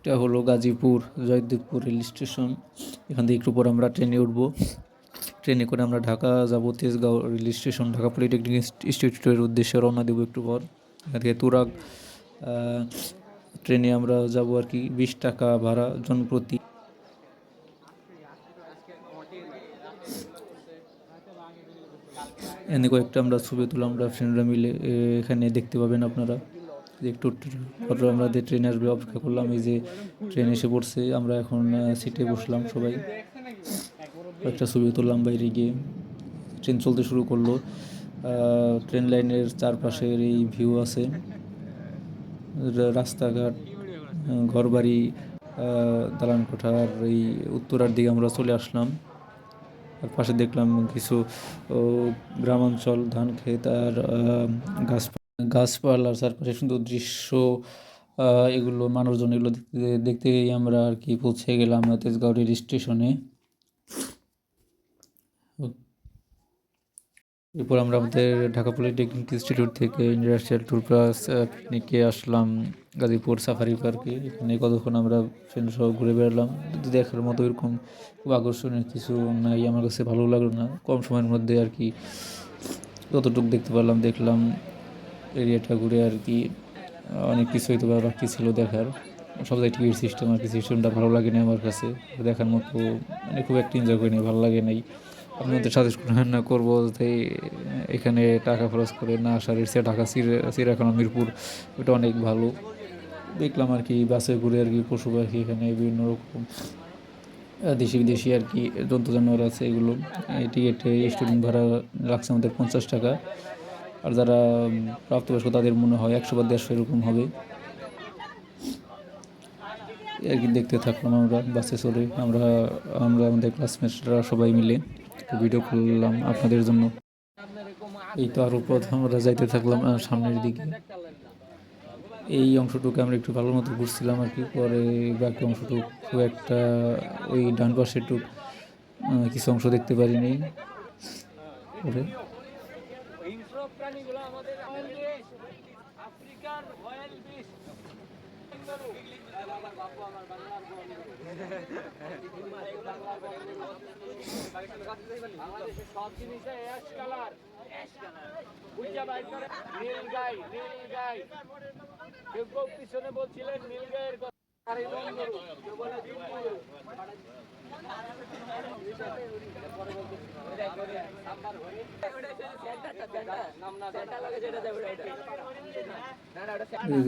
এটা হলো Gazipur Joydebpur rail station. এখান থেকে একটু পর আমরা ট্রেনে উঠবো। ট্রেনে করে আমরা ঢাকা যাব, Tejgaon rail station, Dhaka polytechnic ইনস্টিটিউটের উদ্দেশ্যে রওনা দেবো একটু পর। এখান থেকে তুরাগ ট্রেনে আমরা যাব আর কি, 20 টাকা ভাড়া জনপ্রতি। এনে কয়েকটা আমরা ছবি তুললাম আমরা ফ্রেন্ডরা মিলে, এখানে দেখতে পাবেন আপনারা। একটু পর আমাদের ট্রেন আসবে, অপেক্ষা করলাম। এই যে ট্রেন এসে পড়ছে, আমরা এখন সিটে বসলাম সবাই, একটা ছবি তুললাম বাইরে গিয়ে। ট্রেন চলতে শুরু করলো। ট্রেন লাইনের চারপাশের এই ভিউ আছে, রাস্তাঘাট, ঘরবাড়ি, দালান কোঠার এই উত্তরার দিকে আমরা চলে আসলাম। আর পাশে দেখলাম কিছু গ্রামাঞ্চল, ধান ক্ষেত আর গাছপালার চারপাশে সুন্দর দৃশ্য। এগুলো মানুষজন, এগুলো দেখতে দেখতেই আমরা আর কি পৌঁছে গেলাম তেজগাঁও রেল স্টেশনে। এরপর আমরা আমাদের ঢাকা পলিটেকনিক ইনস্টিটিউট থেকে ইন্ডাস্ট্রিয়াল ট্যুর প্লাস পিকনিকে আসলাম গাজীপুর সাফারি পার্কে। এখানে কতক্ষণ আমরা ফ্রেন্ড সহ ঘুরে বেড়ালাম। দেখার মতো এরকম খুব আকর্ষণীয় কিছু নাই, আমার কাছে ভালো লাগলো না। কম সময়ের মধ্যে আর কি যতটুকু দেখতে পারলাম দেখলাম। এরিয়াটা ঘুরে আর কি অনেক কিছুই তো বাকি ছিল দেখার। সব জায়গায় টিকিট সিস্টেম আর কি, সিস্টেমটা ভালো লাগে না আমার কাছে দেখার মতো, মানে খুব একটা এনজয় করিনি, ভালো লাগে নাই। আপনাদের সাজেস্ট না করবো যে এখানে টাকা খরচ করে না আসার, এসে ঢাকা চিড়িয়াখানা মিরপুর, ওটা অনেক ভালো। দেখলাম আর কি বাসে ঘুরে আর কি পশু পাখি, এখানে বিভিন্ন রকম দেশি বিদেশি আর কি জন্তু জানোয়ার আছে। এগুলো টিকিটে স্টুডেন্ট ভাড়া লাগছে আমাদের 50 টাকা, আর যারা প্রাপ্তবয়স্ক তাদের মনে হয় 100 বা 150 এরকম হবে আর কি। দেখতে থাকলাম আমরা বাসে চড়ে, আমরা আমাদের ক্লাসমেটরা সবাই মিলে ভিডিও করলাম আপনাদের জন্য। এই তো আরও প্রথম আমরা যাইতে থাকলাম সামনের দিকে। এই অংশটুকু আমরা একটু ভালো মতো ঘুরছিলাম আর কি, পরে বাকি অংশটুকু খুব একটা, ওই ডান পাশের টুক কিছু অংশ দেখতে পারিনি। পরে পিছনে বলছিলেন নীল গায়ের কথা।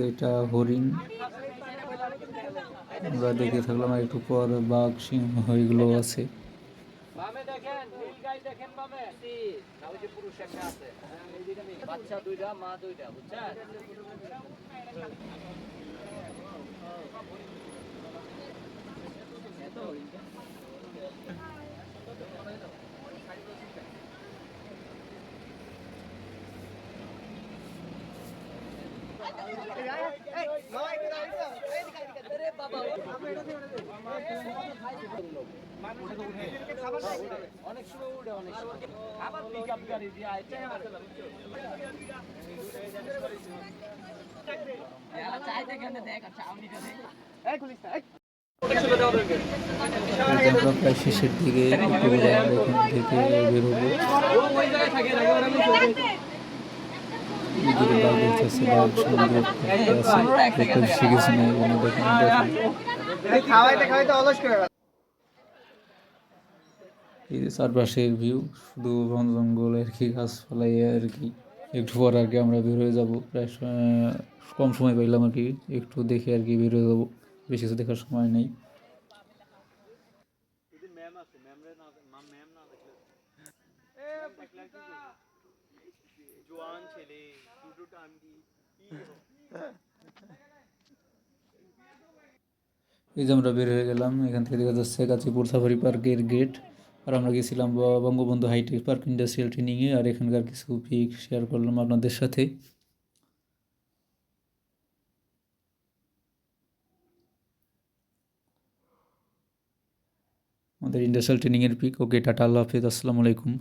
এটা হরিণ আমরা দেখতে থাকলাম, আর একটু পর বাঘ, সিংহ এগুলো আছে। বামে দেখেন নীল গাই দেখেন, বামে না ওই যে পুরুষ একটা আছে, বাচ্চা দুইটা মা দুইটা, বুঝছেন? অনেক সময় উঠে, অনেক সময় আবার পিক আপ গাড়ি দিয়ে আইতে আমরা প্রায় শেষের দিকে, একটু আমরা এখান থেকে বেরোবো। এদিকে বাঘ দেখতেছে, বাঘ সুন্দর আছে, একটা বেশি কিছু নেই এখানে, দেখেন দেখেন। এই যে চারপাশের ভিউ, শুধু বন জঙ্গল আর কি, গাছপালাই আর কি। একটু পর আর কি আমরা বের হয়ে যাবো, প্রায় কম সময় পাইলাম আর কি, একটু দেখে আর কি বের হয়ে যাবো, বেশি কিছু দেখার সময় নেই। এই যে আমরা বের হয়ে গেলাম, এখান থেকে দেখা যাচ্ছে গাজীপুর সাফারি পার্কের গেট। আর আমরা গেছিলাম বঙ্গবন্ধু হাইটেক পার্ক ইন্ডাস্ট্রিয়াল ট্রেনিংয়ে, আর এখানকার কিছু পিক শেয়ার করলাম আপনাদের সাথে। আমাদের ইন্ডাস্ট্রিয়াল ট্রেনিংয়ের পিক। ওকে, টাটা, আল্লাহ হাফিজ, আসসালামু আলাইকুম।